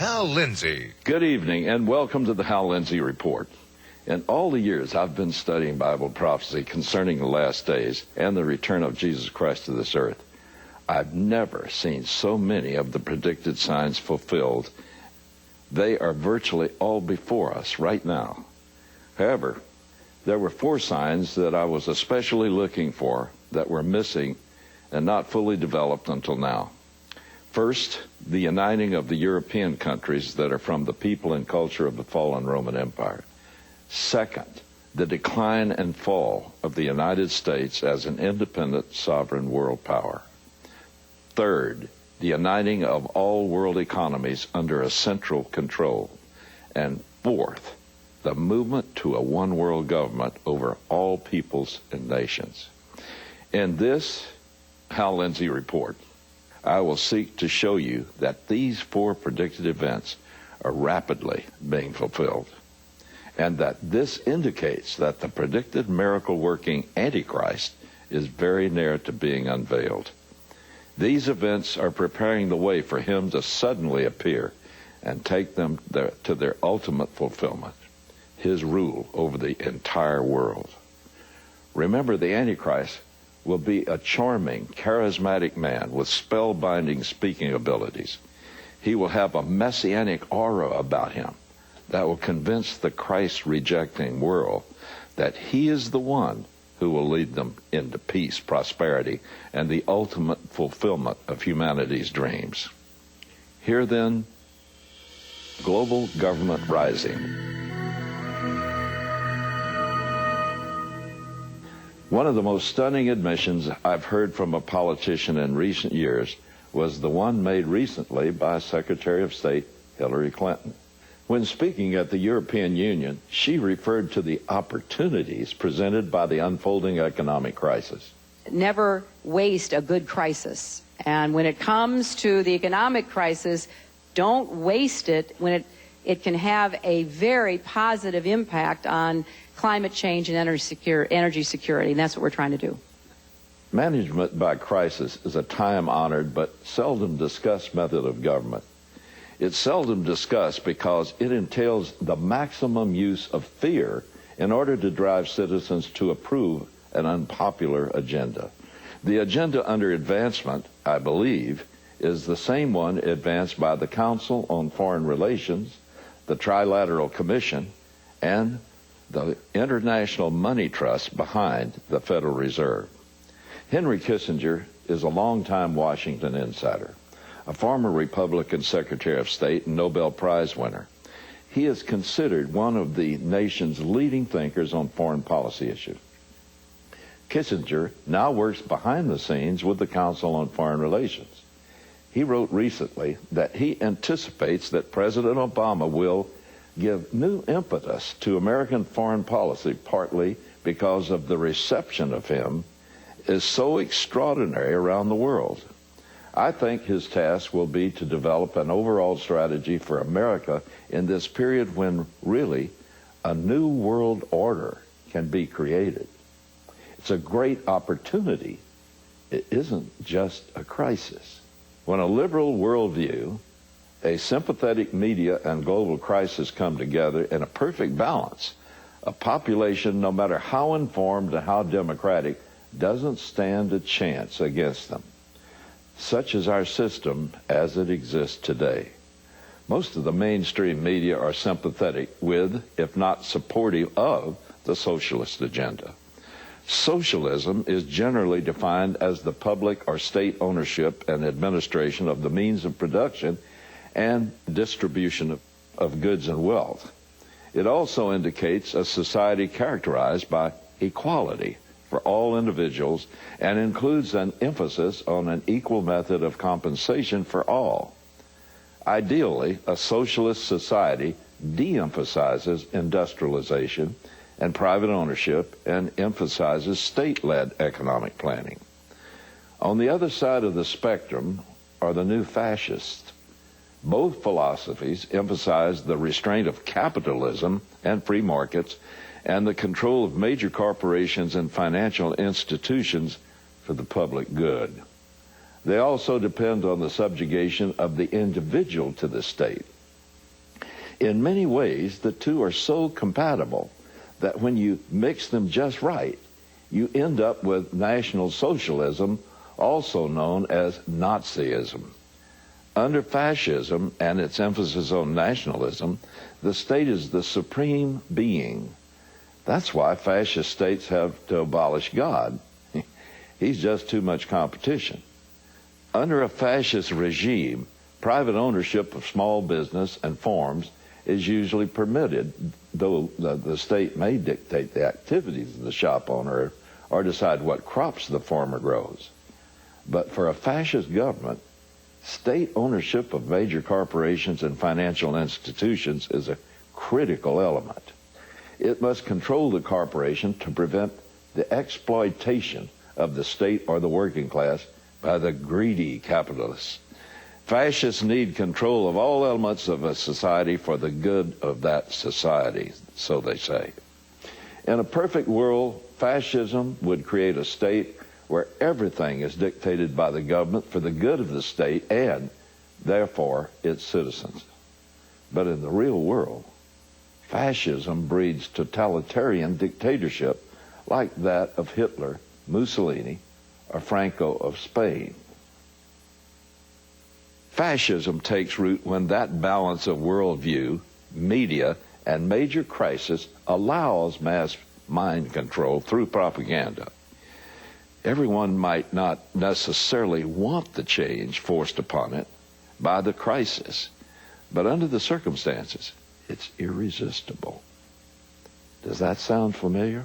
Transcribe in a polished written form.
Hal Lindsey. Good evening and welcome to the Hal Lindsey Report. In all the years I've been studying Bible prophecy concerning the last days and the return of Jesus Christ to this earth, I've never seen so many of the predicted signs fulfilled. They are virtually all before us right now. However, there were 4 signs that I was especially looking for that were missing and not fully developed until now. First, the uniting of the European countries that are from the people and culture of the fallen Roman Empire. Second, the decline and fall of the United States as an independent, sovereign world power. Third, the uniting of all world economies under a central control. And fourth, the movement to a one-world government over all peoples and nations. In this Hal Lindsey Report, I will seek to show you that these 4 predicted events are rapidly being fulfilled, and that this indicates that the predicted miracle-working Antichrist is very near to being unveiled. These events are preparing the way for him to suddenly appear and take them to their ultimate fulfillment, his rule over the entire world. Remember, the Antichrist will be a charming, charismatic man with spellbinding speaking abilities. He will have a messianic aura about him that will convince the Christ-rejecting world that he is the one who will lead them into peace, prosperity, and the ultimate fulfillment of humanity's dreams. Here then, global government rising. One of the most stunning admissions I've heard from a politician in recent years was the one made recently by Secretary of State Hillary Clinton. When speaking at the European Union, she referred to the opportunities presented by the unfolding economic crisis. Never waste a good crisis. And when it comes to the economic crisis, don't waste it when it can have a very positive impact on climate change and energy security, and that's what we're trying to do. Management by crisis is a time-honored but seldom discussed method of government. It's seldom discussed because it entails the maximum use of fear in order to drive citizens to approve an unpopular agenda. The agenda under advancement, I believe, is the same one advanced by the Council on Foreign Relations, the Trilateral Commission, and the International Money Trust behind the Federal Reserve. Henry Kissinger is a longtime Washington insider, a former Republican Secretary of State and Nobel Prize winner. He is considered one of the nation's leading thinkers on foreign policy issues. Kissinger now works behind the scenes with the Council on Foreign Relations. He wrote recently that he anticipates that President Obama will give new impetus to American foreign policy, partly because of the reception of him is so extraordinary around the world. I think his task will be to develop an overall strategy for America in this period when really a new world order can be created. It's a great opportunity. It isn't just a crisis. When a liberal worldview, a sympathetic media, and global crisis come together in a perfect balance, a population, no matter how informed and how democratic, doesn't stand a chance against them. Such is our system as it exists today. Most of the mainstream media are sympathetic with, if not supportive of, the socialist agenda. Socialism is generally defined as the public or state ownership and administration of the means of production and distribution of goods and wealth. It also indicates a society characterized by equality for all individuals and includes an emphasis on an equal method of compensation for all. Ideally, a socialist society de-emphasizes industrialization and private ownership and emphasizes state-led economic planning. On the other side of the spectrum are the new fascists. Both philosophies emphasize the restraint of capitalism and free markets and the control of major corporations and financial institutions for the public good. They also depend on the subjugation of the individual to the state. In many ways, the two are so compatible that when you mix them just right, you end up with National Socialism, also known as Nazism. Under fascism and its emphasis on nationalism, the state is the supreme being. That's why fascist states have to abolish God. He's just too much competition. Under a fascist regime, private ownership of small business and farms is usually permitted, though the state may dictate the activities of the shop owner or decide what crops the farmer grows. But for a fascist government, state ownership of major corporations and financial institutions is a critical element. It must control the corporation to prevent the exploitation of the state or the working class by the greedy capitalists. Fascists need control of all elements of a society for the good of that society, so they say. In a perfect world, fascism would create a state where everything is dictated by the government for the good of the state and, therefore, its citizens. But in the real world, fascism breeds totalitarian dictatorship like that of Hitler, Mussolini, or Franco of Spain. Fascism takes root when that balance of worldview, media, and major crisis allows mass mind control through propaganda. Everyone might not necessarily want the change forced upon it by the crisis, but under the circumstances, it's irresistible. Does that sound familiar?